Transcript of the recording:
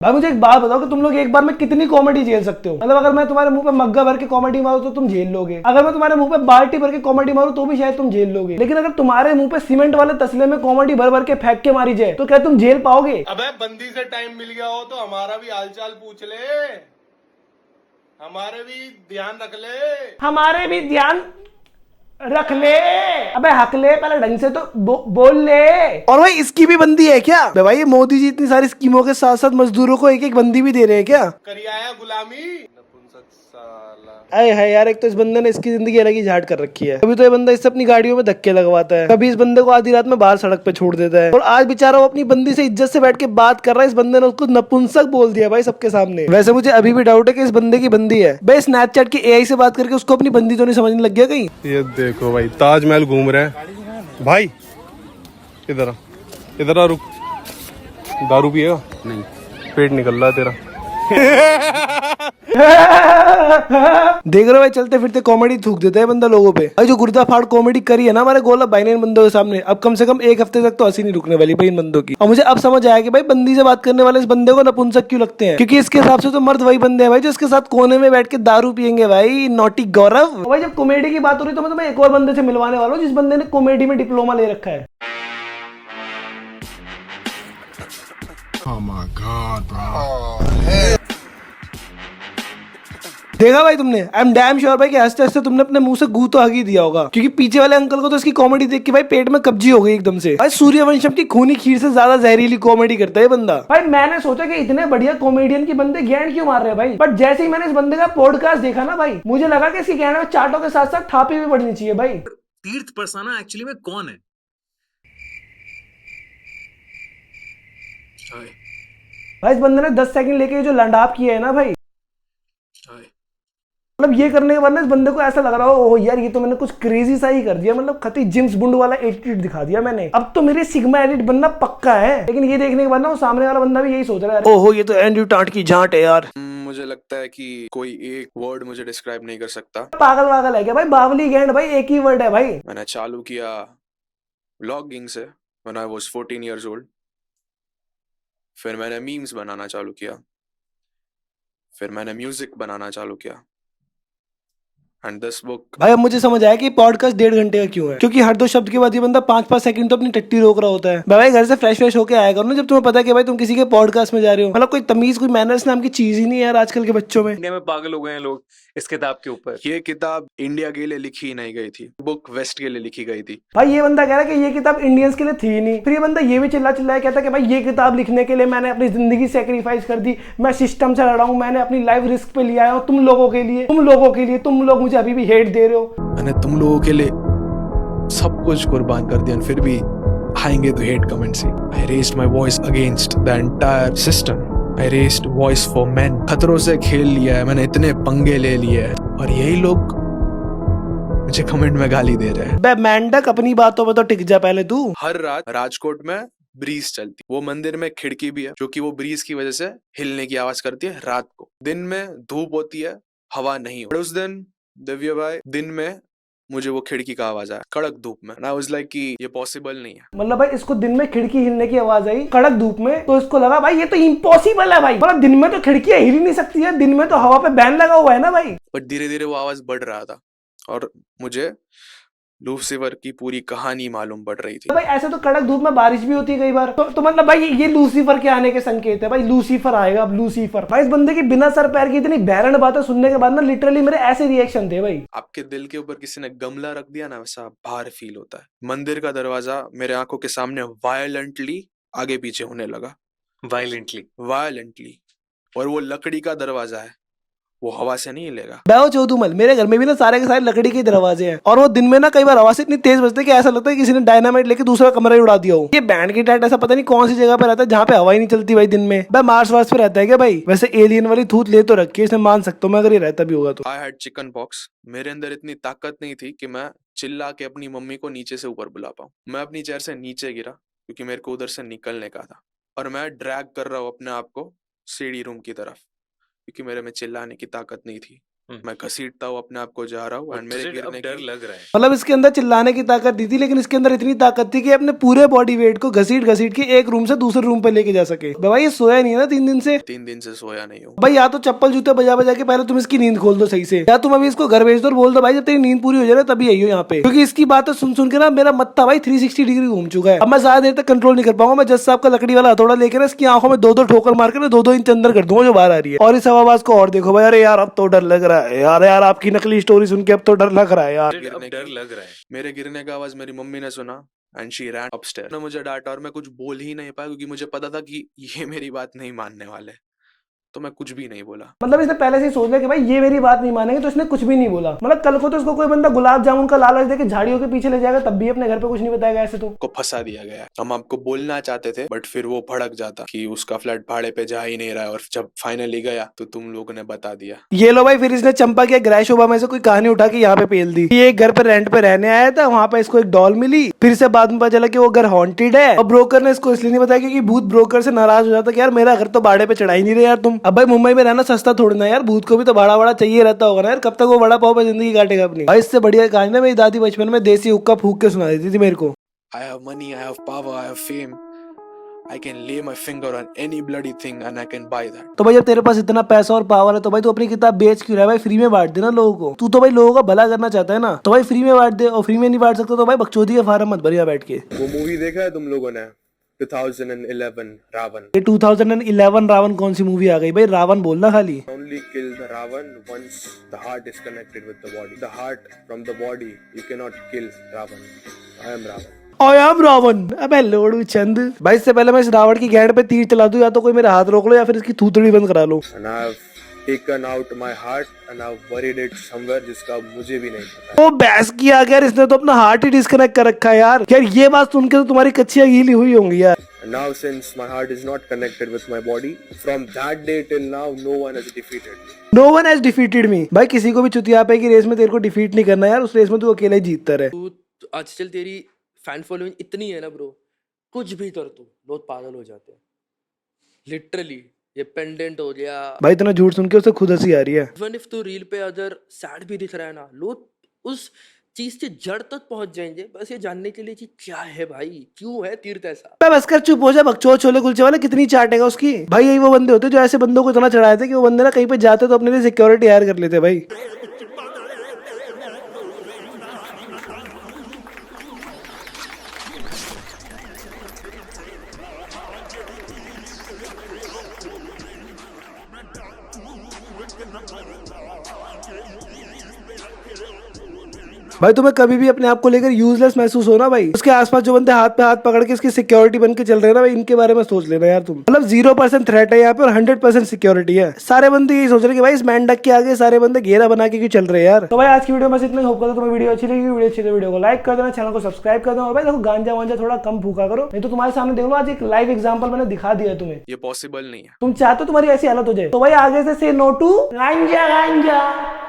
भाई मुझे एक बात बताओ कि तुम लोग एक बार में कितनी कॉमेडी झेल सकते हो? मतलब अगर मैं तुम्हारे मुंह पे मग्गा भर के कॉमेडी मारूं तो तुम झेल लोगे, अगर मैं तुम्हारे मुंह पे बाल्टी भर के कॉमेडी मारूं तो भी शायद तुम झेल लोगे, लेकिन अगर तुम्हारे मुंह पे सीमेंट वाले तसले में कॉमेडी भर भर के फेंक के मारी जाए तो क्या तुम झेल पाओगे? अबे बंदी से टाइम मिल गया हो तो हमारा भी हालचाल पूछ ले, हमारे भी ध्यान रख ले। हमारे भी ध्यान रख ले। अबे हक ले, पहले ढंग से तो बोल ले। और भाई इसकी भी बंदी है क्या? भाई ये मोदी जी इतनी सारी स्कीमों के साथ साथ मजदूरों को एक एक बंदी भी दे रहे हैं क्या? करियाया गुलामी नपुंसक साला। अरे है यार, एक तो इस बंदे ने इसकी जिंदगी अलग ही झाट कर रखी है। कभी तो ये बंदा इससे अपनी गाड़ियों में धक्के लगवाता है, कभी इस बंदे को आधी रात में बाहर सड़क पे छोड़ देता है, और आज बेचारा वो अपनी बंदी से इज्जत से बैठ के बात कर रहा है, इस बंदे ने उसको नपुंसक बोल दिया भाई सबके सामने। वैसे मुझे अभी भी डाउट है कि इस बंदे की बंदी है। भाई स्नैपचैट की एआई से बात करके उसको अपनी बंदी तो नहीं समझने लग गया कहीं? ये देखो भाई ताजमहल घूम रहे हैं भाई। इधर इधर आ, रुक। दारू पिएगा? नहीं, पेट निकल रहा है तेरा। देख रहे हो भाई, चलते फिरते कॉमेडी थूक देता है बंदा लोगों पे। भाई जो गुर्दा फाड़ कॉमेडी करी है ना हमारे गोला भाई ने इन बंदों के सामने, अब कम से कम एक हफ्ते तक तो हंसी नहीं रुकने वाली भाई इन बंदों की। और मुझे अब समझ आया कि भाई बंदी से बात करने वाले इस बंदे को नपुंसक क्यों लगते हैं, क्योंकि इसके हिसाब से तो मर्द वही बंदे हैं भाई जो इसके साथ कोने में बैठ के दारू पियेंगे भाई। नॉटी गौरव। भाई जब कॉमेडी की बात हो रही तो मैं तुम्हें एक और बंदे से मिलवाने वाला हूँ जिस बंदे ने कॉमेडी में डिप्लोमा ले रखा है। Oh my God, bro. देखा भाई तुमने? आई एम डैम श्योर भाई कि हंसते हंसते तुमने अपने मुंह से गू तो हग ही दिया होगा, क्योंकि पीछे वाले अंकल को तो इसकी कॉमेडी देख के भाई पेट में कब्जी हो गई एकदम से। भाई सूर्यवंशम की खूनी खीर से ज्यादा जहरीली कॉमेडी करता है बंदा। भाई मैंने सोचा कि इतने बढ़िया कॉमेडियन की बंदे ज्ञान क्यों मार रहे हैं भाई, बट जैसे ही मैंने इस बंदे का पॉडकास्ट देखा ना भाई, मुझे लगा कि इसकी ज्ञान में चाटों के साथ साथ थापी भी बढ़नी चाहिए भाई। तीर्थ परसाना एक्चुअली में कौन है? भाई इस बंदे ने 10 सेकंड लेके जो लंडाप किया है ना भाई, मतलब ये करने के बाद ना इस बंदे को ऐसा लग रहा हो यार ये तो मैंने कुछ क्रेजी सा ही कर दिया, मतलब खती जिम्स बुंड वाला एटीट्यूड दिखा दिया मैंने, अब तो मेरे सिग्मा एडिट बनना पक्का है। लेकिन ये देखने के बाद ना वो सामने वाला बंदा भी यही सोच रहा है, ओहो ये तो एंड्रयू टाट की झांट है यार। मुझे लगता है कि कोई एक वर्ड मुझे डिस्क्राइब नहीं कर सकता। पागल वागल है क्या भाई? बावली गैंड भाई एक ही वर्ड है भाई। मैंने चालू किया व्लॉगिंग से when I was 14 years old. फिर मैंने मीम्स बनाना चालू किया, फिर मैंने म्यूजिक बनाना चालू किया। And this book. भाई अब मुझे समझ आया कि पॉडकास्ट 1.5 घंटे का क्यों है, क्योंकि हर 2 शब्द के बाद ये बंदा 5-5 सेकंड तो अपनी टट्टी रोक रहा होता है। भाई घर से फ्रेश होके आया करो ना जब तुम्हें पता है कि भाई तुम किसी के पॉडकास्ट में जा रहे हो। मतलब कोई तमीज कोई मैनर्स नाम की चीज ही नहीं है यार आजकल के बच्चों में। इंडिया में पागल हो गए हैं लोग इस किताब के ऊपर। ये किताब इंडिया के लिए लिखी ही नहीं गई थी, बुक वेस्ट के लिए लिखी गई थी। भाई ये बंदा कह रहा है कि ये किताब इंडियंस के लिए थी ही नहीं, फिर ये बंदा ये भी चिल्ला कहता है कि भाई ये किताब लिखने के लिए मैंने अपनी जिंदगी सेक्रीफाइस कर दी, मैं सिस्टम से लड़ा हूं, मैंने अपनी लाइफ रिस्क पे लिया है तुम लोगों के लिए, तुम लोग मुझे अभी भी हेट दे रहे हो। मैंने तुम लोगों के लिए सब कुछ कुर्बान कर दिया, फिर भी आएंगे तो hate comments he. I raised my voice against the entire system. I raised voice for men. खतरों से खेल लिया है मैंने, इतने पंगे ले लिए हैं, और यही लोग मुझे कमेंट में गाली दे रहे हैं। बे मेंढक अपनी बातों में तो टिक जा पहले तू। हर रात राजकोट में ब्रीज चलती, वो मंदिर में खिड़की भी है जो कि वो ब्रीज की वजह से हिलने की आवाज करती है रात को। दिन में धूप होती है, हवा नहीं होती। उस दिन दिव्य भाई दिन में मुझे वो खिड़की का आवाज आया कड़क धूप में। I was like कि ये पॉसिबल नहीं है। मतलब भाई इसको दिन में खिड़की हिलने की आवाज आई कड़क धूप में, तो इसको लगा भाई ये तो इम्पॉसिबल है भाई, मतलब दिन में तो खिड़कियां हिल ही नहीं सकती है, दिन में तो हवा पे बैन लगा हुआ है ना भाई। बट धीरे धीरे वो आवाज बढ़ रहा था और मुझे लूसीफर की पूरी कहानी मालूम पड़ रही थी। तो भाई ऐसे तो कड़क धूप में बारिश भी होती है कई बार, तो मतलब भाई ये लूसीफर के आने के संकेत है भाई। लूसीफर आएगा अब, लूसीफर। भाई इस बंदे की बिना सर पैर की इतनी बैरन बातें सुनने के बाद ना लिटरली मेरे ऐसे रिएक्शन थे भाई। आपके दिल के ऊपर किसी ने गमला रख दिया ना, वैसा भार फील होता है। मंदिर का दरवाजा मेरे आंखों के सामने वायलेंटली आगे पीछे होने लगा, वायलेंटली। और वो लकड़ी का दरवाजा है, वो हवा से नहीं हिलेगा। बैहो चौधुमल, मेरे घर में भी ना सारे के सारे लकड़ी के दरवाजे हैं, और वो दिन में ना कई बार आवाज इतनी तेज बजती है कि ऐसा लगता है किसी ने डायनामाइट लेके दूसरा कमरा ही उड़ा दिया हो। ये बैंड की टाइट ऐसा पता नहीं कौन सी जगह पे रहता है जहाँ पे हवा ही नहीं चलती भाई दिन में। भाई मार्स वार्स पे रहता है क्या भाई? वैसे एलियन वाली थूत ले तो रखी है इसने, मान सकता हूँ मैं अगर ये रहता भी होगा तो। I had chicken pox. मेरे अंदर इतनी ताकत नहीं थी कि मैं चिल्ला के अपनी मम्मी को नीचे से ऊपर बुला पाऊँ। मैं अपनी चेयर से नीचे गिरा क्योंकि मेरे को उधर से निकलने का था, और मैं ड्रैग कर रहा हूँ अपने आप को सीढ़ी रूम की तरफ, क्योंकि मेरे में चिल्लाने की ताकत नहीं थी। मैं घसीटता हूँ अपने आप को जा रहा हूँ, एंड मेरे तुझे अब गिरने डर की लग रहा है। मतलब इसके अंदर चिल्लाने की ताकत दी थी, लेकिन इसके अंदर इतनी ताकत थी कि अपने पूरे बॉडी वेट को घसीट घसीट के एक रूम से दूसरे रूम पे लेके जा सके। भाई ये सोया नहीं है ना 3 दिन से। 3 दिन से सोया नहीं हूँ। भाई या तो चप्पल जूते बजा बजा के पहले तुम इसकी नींद खोल दो सही से, या तुम अभी इसको घर भेज दो और बोल दो भाई जब तेरी नींद पूरी हो जाए ना तभी आइयो यहाँ पे, क्योंकि इसकी बातें सुन सुन के ना मेरा मत्था भाई 360 डिग्री घूम चुका है। अब मैं ज्यादा देर तक कंट्रोल नहीं कर पाऊंगा। मैं जज साहब का लकड़ी वाला हथौड़ा लेकर ना इसकी आंखों में 2-2 ठोकर मार के ना 2-2 इंच अंदर कर दूंगा जो बाहर आ रही है। और इस आवाज को और देखो भाई, अरे यार अब तो डर लग रहा है यार, यार आपकी नकली स्टोरी सुन के अब तो डर लग रहा है यार। तुझे अब डर लग रहा है। मेरे गिरने का आवाज मेरी मम्मी ने सुना एंड शी रैन अपस्टेयर। ने मुझे डांटा और मैं कुछ बोल ही नहीं पाया क्योंकि मुझे पता था कि ये मेरी बात नहीं मानने वाले, तो मैं कुछ भी नहीं बोला। मतलब इसने पहले से ही सोच लिया कि भाई ये मेरी बात नहीं मानेंगे, तो इसने कुछ भी नहीं बोला। मतलब कल को तो इसको कोई बंदा गुलाब जामुन का लालच देके झाड़ियों के पीछे ले जाएगा तब भी अपने घर पे कुछ नहीं बताएगा ऐसे तो। को फंसा दिया गया। हम आपको बोलना चाहते थे बट फिर वो भड़क जाता कि उसका फ्लैट भाड़े पे जा ही नहीं रहा है, और जब फाइनली गया तो तुम लोगों ने बता दिया। ये लो भाई, फिर इसने चंपा के ग्रह शोभा में से कोई कहानी उठा के यहाँ पे पेल दी। ये एक घर पे रेंट पे रहने आया था, वहाँ पे इसको एक डॉल मिली, फिर से बाद में पता चला कि वो घर हॉन्टेड है। और ब्रोकर ने इसको इसलिए नहीं बताया क्योंकि भूत ब्रोकर से नाराज हो जाता कि यार मेरा घर तो भाड़े पे चढ़ा ही नहीं रहे यार तुम। अब भाई मुंबई में रहना सस्ता थोड़ी ना यार, भूत को भी तो भाड़ा वाड़ा चाहिए रहता होगा ना यार, कब तक वो बड़ा पाव पे जिंदगी काटेगा अपनी। भाई इससे बढ़िया कहानी ना मेरी दादी बचपन में देसी हुक्का फूक के सुना देती थी मेरे को। I have money, I have power, I have fame. I can lay my finger on any bloody thing and I can buy that. तो भाई जब तेरे पास इतना पैसा और पावर है तो भाई तू अपनी किताब बेच क्यों रहा है भाई, फ्री में बांट देना लोगों को। तू तो भाई लोगों का भला करना चाहता है ना, तो भाई फ्री में बांट दे। और फ्री में नहीं बांट सकता तो भाई बकचोदी का फार्म मत भरिया बैठ के। वो मूवी देखा है तुम लोगों ने 2011 रावण? ये 2011 रावण कौन सी मूवी आ गई भाई, रावण बोलना खाली। Only kill the Ravan once the heart is connected with the body. The heart from the body, you cannot kill Ravan. I am Ravan. I am Ravan. अबे लोड़ू चंद भाई, इससे पहले मैं इस रावण की गैंड पे तीर चला दूं या तो कोई मेरा हाथ रोक लो या फिर इसकी थूथड़ी बंद करा लो। And I have taken out my heart and I've buried it somewhere जिसका मुझे भी नहीं पता। ओ बहस किया यार, इसने तो अपना हार्ट ही डिस्कनेक्ट कर रखा है यार। यार ये बात सुन के तो तुम्हारी कच्चियां गीली हुई होंगी यार। And now since my heart is not connected with my body, from that day till now no one has defeated me. No one has defeated me। भाई किसी को भी चुतिया पे की रेस में तेरे को डिफीट नहीं करना यार, उस रेस में तू अकेला ही जीतता रहे। तू आज चल तेरी फैन फॉलोइंग इतनी है ना ब्रो, कुछ भी कर तू लोग पागल हो जाते हैं लिटरली। ये पेंडेंट हो गया, भाई इतना झूठ सुन के उसे खुद हंसी आ रही है। इवन इफ तू रील पे अगर सैड भी दिख रहा है ना, लोग उस चीज के जड़ तक पहुंच जाएंगे बस ये जानने के लिए कि क्या है भाई, क्यों है तीर्थ ऐसा। मैं बस कर चुप हो जा, बकचोद छोले कुलचे वाले कितनी चाटेगा उसकी। भाई यही वो बंदे होते जो ऐसे बंदों को इतना चढ़ाए थे कि वो बंदे ना कहीं पे जाते तो अपने लिए सिक्योरिटी हायर कर लेते भाई। भाई तुम्हें कभी भी अपने आप को लेकर यूजलेस महसूस हो ना भाई, उसके आसपास जो बंदे हाथ पे हाथ पकड़ के इसकी सिक्योरिटी बन के चल रहे हैं ना भाई, इनके बारे में सोच लेना यार तुम। मतलब 0% थ्रेट है यहाँ पे और 100% सिक्योरिटी है। सारे बंदे यही सोच रहे कि भाई इस मेंढक के आगे सारे बंदे घेरा बना के क्यों चल रहे हैं यार। तो भाई आज की वीडियो में बस इतना ही। होप करता तुम्हें वीडियो अच्छी लगी। वीडियो अच्छी तो वीडियो को लाइक कर देना, चैनल को सब्सक्राइब कर देना। और भाई देखो गांजा वांजा थोड़ा कम फूका करो, नहीं तो तुम्हारे सामने देख लो आज एक लाइव एग्जाम्पल मैंने दिखा दिया तुम्हें। ये पॉसिबल नहीं है। तुम चाहते हो तुम्हारी ऐसी हालत हो जाए, तो भाई आगे से नो टू गांजा गांजा।